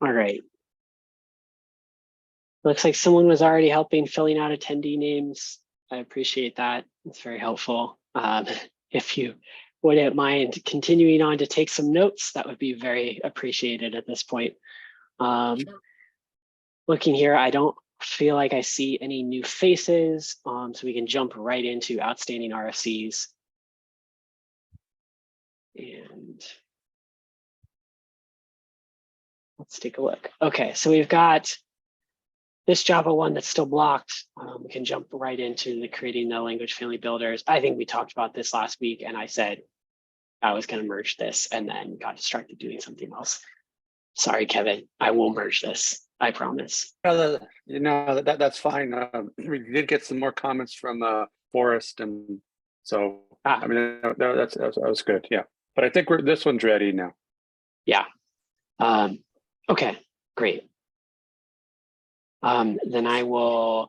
All right. Looks like someone was already helping filling out attendee names. I appreciate that. It's very helpful. If you wouldn't mind continuing on to take some notes, that would be very appreciated at this point. Sure. Looking here, I don't feel like I see any new faces, so we can jump right into outstanding RFCs. And let's take a look. Okay, so we've got this Java one that's still blocked. We can jump right into the creating the language family builders. I think we talked about this last week, and I said I was going to merge this and then got distracted doing something else. Sorry, Kevin, I will merge this. I promise. That's fine. We did get some more comments from Forrest, and so I mean that was good. Yeah, but I think this one's ready now. Yeah. Okay. Great. Then I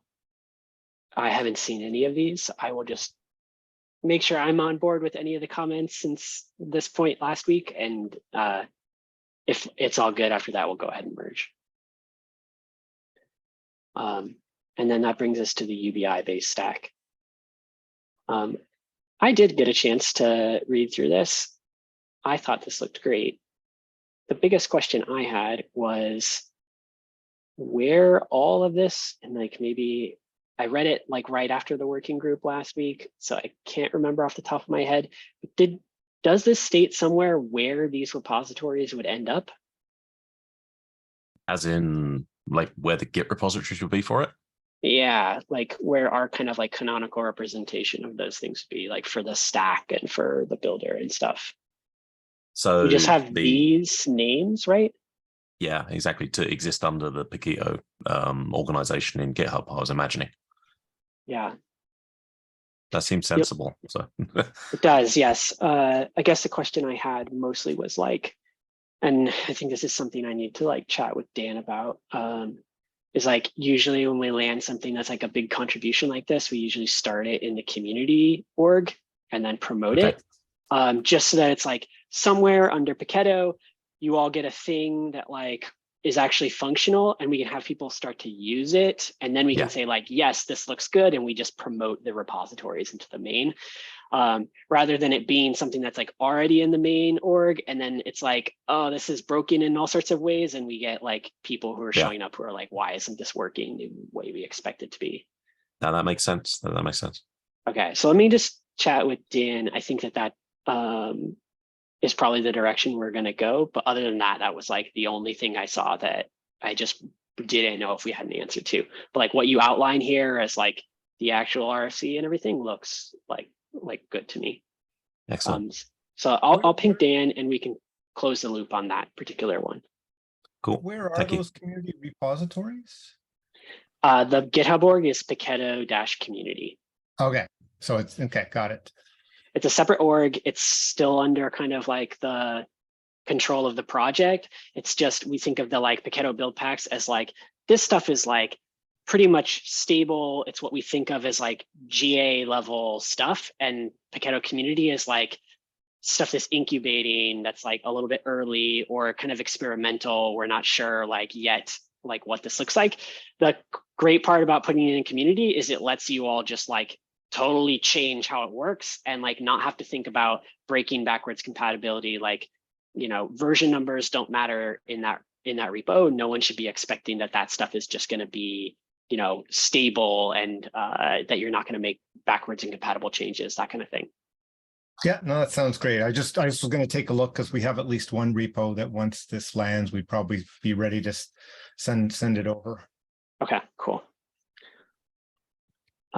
haven't seen any of these. I will just make sure I'm on board with any of the comments since this point last week. And if it's all good after that, we'll go ahead and merge. And then that brings us to the UBI base stack. I did get a chance to read through this. I thought this looked great. The biggest question I had was where all of this, and like maybe I read it like right after the working group last week, so I can't remember off the top of my head. Does this state somewhere where these repositories would end up? As in like where the Git repositories would be for it? Yeah, like where our kind of like canonical representation of those things would be, like for the stack and for the builder and stuff. So we just have these names, right? Yeah, exactly, to exist under the Paketo organization in GitHub, I was imagining. Yeah. That seems sensible. Yep. So it does, yes. I guess the question I had mostly was like, and I think this is something I need to like chat with Dan about, is like usually when we land something that's like a big contribution like this, we usually start it in the community org and then promote it. Just so that it's like somewhere under Paketo, you all get a thing that like is actually functional and we can have people start to use it. And then we can say like, yes, this looks good. And we just promote the repositories into the main, rather than it being something that's like already in the main org. And then it's like, oh, this is broken in all sorts of ways. And we get like people who are showing up who are like, why isn't this working the way we expect it to be? No, that makes sense. That makes sense. Okay, so let me just chat with Dan. I think that is probably the direction we're going to go. But other than that, that was like the only thing I saw that I just didn't know if we had an answer to. But like what you outline here as like the actual RFC and everything looks like good to me. Excellent. So I'll ping Dan and we can close the loop on that particular one. Cool. Where are those community repositories? The GitHub org is Paketo-community. Okay, so it's okay, got it. It's a separate org. It's still under kind of like the control of the project. It's just, we think of the like Paketo Buildpacks as like, this stuff is like pretty much stable. It's what we think of as like GA level stuff. And Paketo community is like stuff that's incubating, that's like a little bit early or kind of experimental. We're not sure like yet like what this looks like. The great part about putting it in community is it lets you all just like totally change how it works and like not have to think about breaking backwards compatibility. Like, you know, version numbers don't matter in that repo. No one should be expecting that stuff is just going to be, you know, stable and that you're not going to make backwards incompatible changes, that kind of thing. Yeah, no, that sounds great. I just was going to take a look because we have at least one repo that once this lands, we'd probably be ready to send it over. Okay, cool.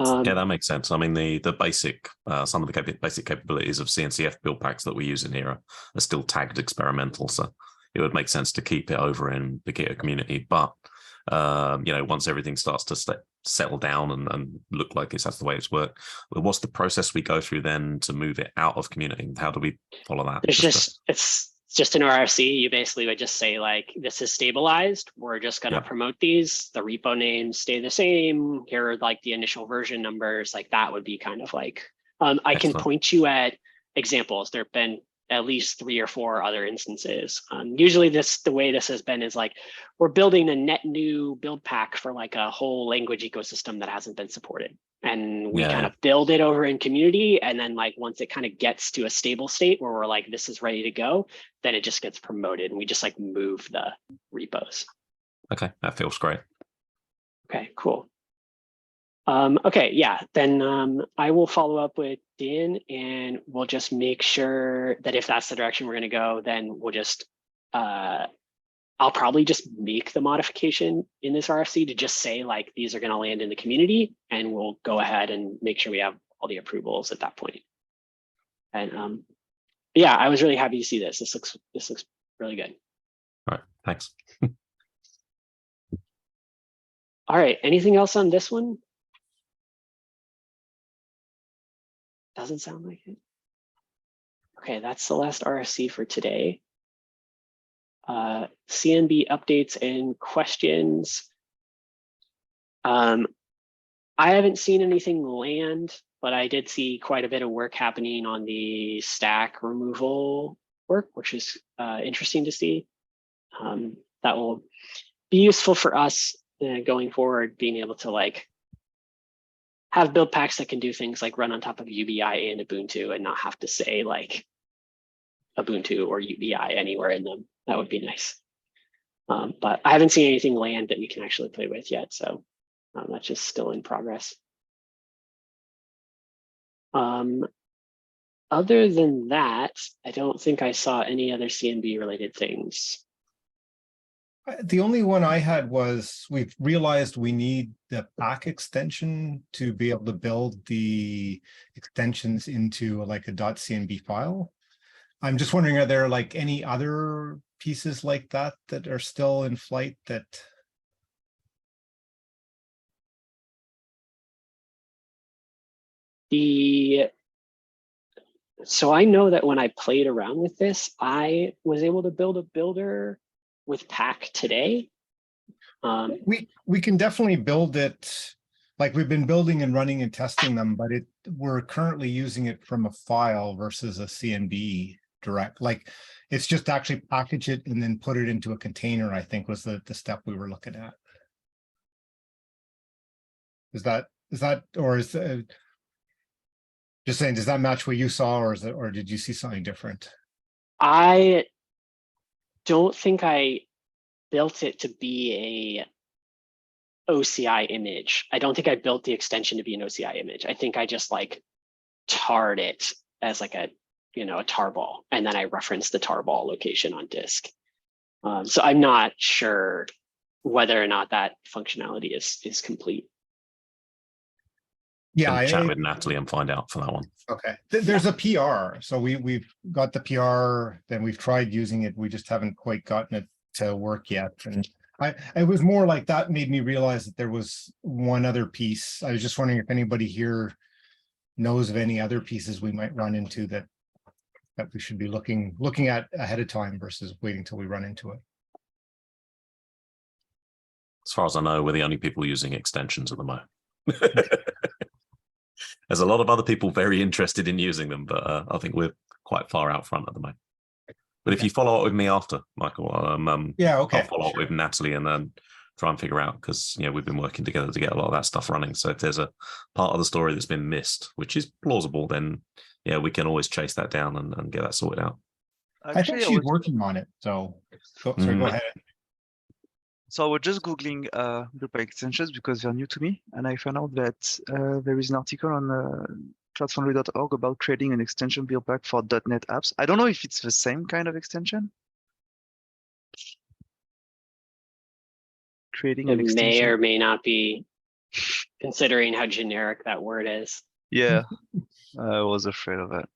Yeah, that makes sense. I mean, the basic, some of the basic capabilities of CNCF build packs that we use in here are still tagged experimental. So it would make sense to keep it over in the Paketo community. But, you know, once everything starts to settle down and look like that's the way it's worked, well, what's the process we go through then to move it out of community? How do we follow that? It's just an RFC. You basically would just say like, this is stabilized. We're just going to promote these. The repo names stay the same. Here are like the initial version numbers. Like that would be kind of like, I can point you at examples. There've been at least 3 or 4 other instances. Usually the way this has been is like, we're building a net new build pack for like a whole language ecosystem that hasn't been supported. And we kind of build it over in community. And then like, once it kind of gets to a stable state where we're like, this is ready to go, then it just gets promoted and we just like move the repos. Okay, that feels great. Okay, cool. Okay, yeah, then I will follow up with Dan and we'll just make sure that if that's the direction we're gonna go, then we'll just, I'll probably just make the modification in this RFC to just say like, these are gonna land in the community and we'll go ahead and make sure we have all the approvals at that point. And yeah, I was really happy to see this. This looks really good. All right, thanks. All right, anything else on this one? Doesn't sound like it. Okay, that's the last RFC for today. CNB updates and questions. I haven't seen anything land, but I did see quite a bit of work happening on the stack removal work, which is interesting to see. That will be useful for us going forward, being able to like have build packs that can do things like run on top of UBI and Ubuntu and not have to say like Ubuntu or UBI anywhere in them. That would be nice. But I haven't seen anything land that we can actually play with yet. So that's just still in progress. Other than that, I don't think I saw any other CNB related things. The only one I had was we've realized we need the pack extension to be able to build the extensions into like a .cnb file. I'm just wondering, are there like any other pieces like that that are still in flight that? So I know that when I played around with this, I was able to build a builder with pack today. We can definitely build it. Like we've been building and running and testing them, but we're currently using it from a file versus a CNB direct. Like it's just actually package it and then put it into a container, I think was the step we were looking at. Is that just saying, does that match what you saw, or did you see something different? I don't think I built it to be a OCI image. I don't think I built the extension to be an OCI image. I think I just like tarred it as like a tarball, and then I referenced the tarball location on disk. So I'm not sure whether or not that functionality is complete. Yeah, chat with Natalie and find out for that one. Okay, there's a PR, so we've got the PR. Then we've tried using it. We just haven't quite gotten it to work yet. And it was more like that made me realize that there was one other piece. I was just wondering if anybody here knows of any other pieces we might run into that we should be looking at ahead of time versus waiting till we run into it. As far as I know, we're the only people using extensions at the moment. There's a lot of other people very interested in using them, but I think we're quite far out front at the moment. But if you follow up with me after, Michael, yeah, okay, I'll follow up with Natalie and then try and figure out, because we've been working together to get a lot of that stuff running. So if there's a part of the story that's been missed, which is plausible, then we can always chase that down and get that sorted out. Actually, I think she's working on it. So sorry, go ahead. So I was just Googling Buildpack extensions because they're new to me. And I found out that there is an article on cloudfoundry.org about creating an extension Buildpack for .NET apps. I don't know if it's the same kind of extension. Creating an extension. May or may not be, considering how generic that word is. Yeah, I was afraid of that.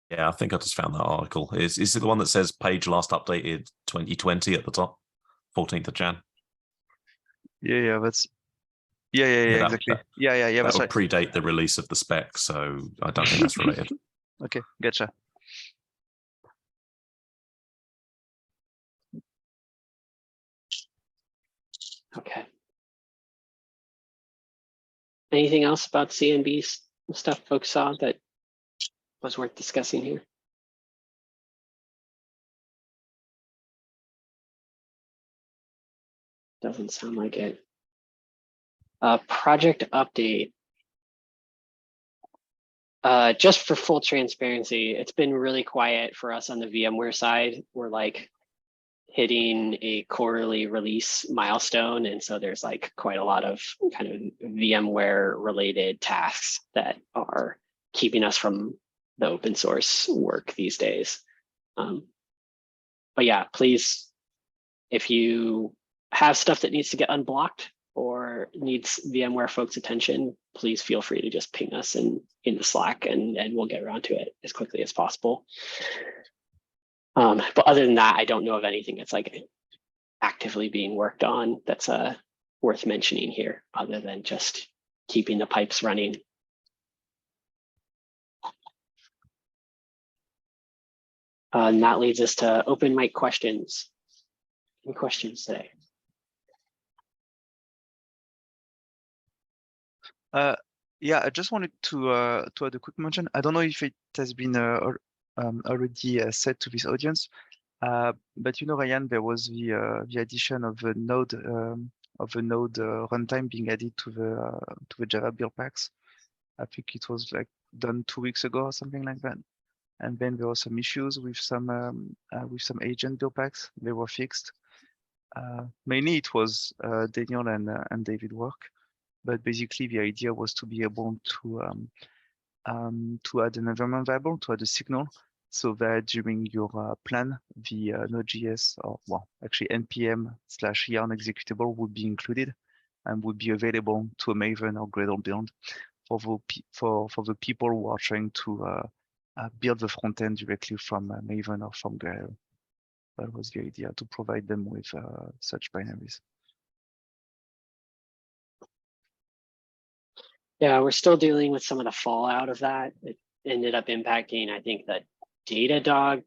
Yeah, I think I just found that article. Is it the one that says page last updated 2020 at the top, 14th of Jan? Yeah, that's exactly. Yeah. That That's would right. predate the release of the spec, so I don't think that's related. Okay, gotcha. Okay. Anything else about CMB stuff folks saw that was worth discussing here? Doesn't sound like it. Project update. Just for full transparency, it's been really quiet for us on the VMware side. We're like hitting a quarterly release milestone. And so there's like quite a lot of kind of VMware related tasks that are keeping us from the open source work these days. But yeah, please, if you have stuff that needs to get unblocked or needs VMware folks' attention, please feel free to just ping us in the Slack and we'll get around to it as quickly as possible. But other than that, I don't know of anything that's like actively being worked on that's worth mentioning here, other than just keeping the pipes running. And that leads us to open mic questions. Any questions today? Yeah, I just wanted to add a quick mention. I don't know if it has been already said to this audience, but you know, Ryan, there was the addition of a node runtime being added to the Java Buildpacks. I think it was like done 2 weeks ago or something like that. And then there were some issues with some agent Buildpacks. They were fixed. Mainly it was Daniel and David work. But basically, the idea was to be able to add an environment variable, to add a signal, so that during your plan, the Node.js, or well, actually npm/yarn executable would be included and would be available to a Maven or Gradle build for the people who are trying to build the front end directly from Maven or from Gradle. That was the idea, to provide them with such binaries. Yeah, we're still dealing with some of the fallout of that. It ended up impacting, I think, the Datadog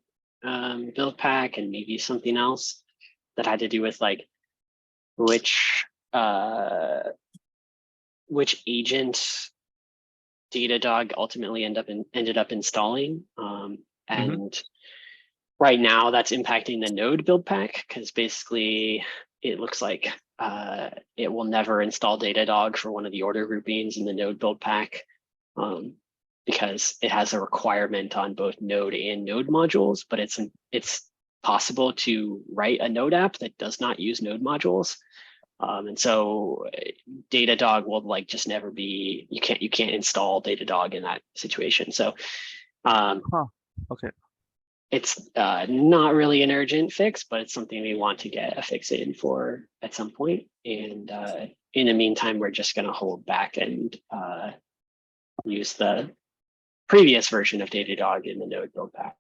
build pack and maybe something else that had to do with like which agent Datadog ultimately ended up installing. And right now that's impacting the node build pack, because basically it looks like it will never install Datadog for one of the order groupings in the node build pack, because it has a requirement on both node and node modules, but it's possible to write a node app that does not use node modules. And so Datadog will like just never be, you can't install Datadog in that situation. So okay. It's not really an urgent fix, but it's something we want to get a fix in for at some point. And in the meantime, we're just going to hold back and use the previous version of Datadog in the node build pack,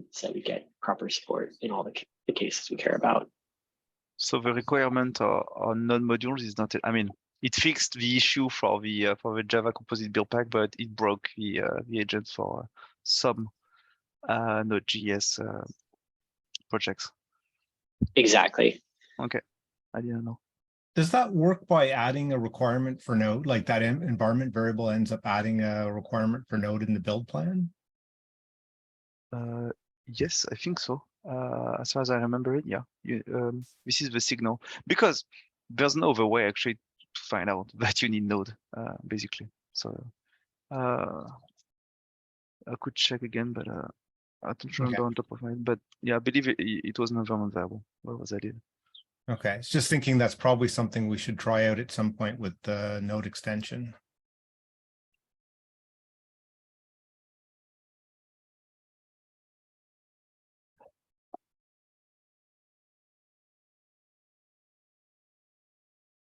so we get proper support in all the cases we care about. So the requirement on node modules is not, I mean, it fixed the issue for the Java composite build pack, but it broke the agent for some Node.js projects. Exactly. Okay, I didn't know. Does that work by adding a requirement for node? Like that environment variable ends up adding a requirement for node in the build plan? Yes, I think so. As far as I remember it, yeah. This is the signal, because there's no other way actually to find out that you need node, basically. So I could check again, but I don't remember on top of my head. But yeah, I believe it was an environment variable. What was I did? Okay, it's just thinking that's probably something we should try out at some point with the node extension.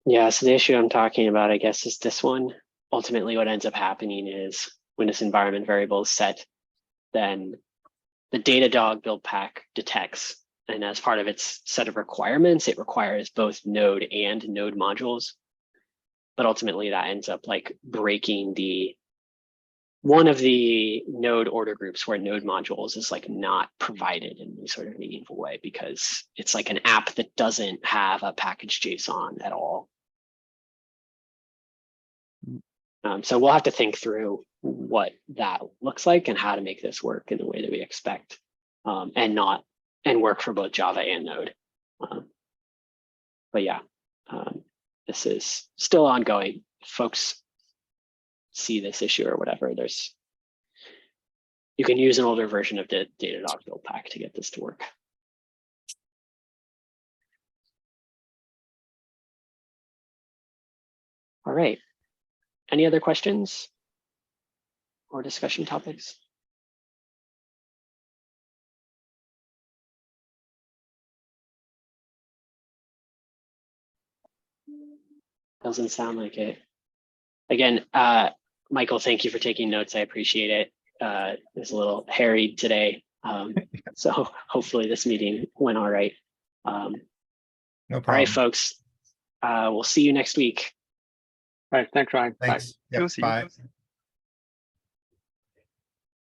Yeah, so the issue I'm talking about, I guess, is this one. Ultimately, what ends up happening is when this environment variable is set, then the Datadog build pack detects, and as part of its set of requirements, it requires both node and node modules. But ultimately, that ends up like breaking one of the node order groups where node modules is like not provided in any sort of meaningful way, because it's like an app that doesn't have a package JSON at all. So we'll have to think through what that looks like and how to make this work in the way that we expect, and work for both Java and Node. But yeah, this is still ongoing. Folks see this issue or whatever, you can use an older version of the Datadog Buildpack to get this to work. All right. Any other questions or discussion topics? Doesn't sound like it. Again, Michael, thank you for taking notes. I appreciate it. It was a little harried today. So hopefully this meeting went all right. No problem. All right, folks. We'll see you next week. All right, thanks, Ryan. Bye. Thanks. Yep, See you. bye.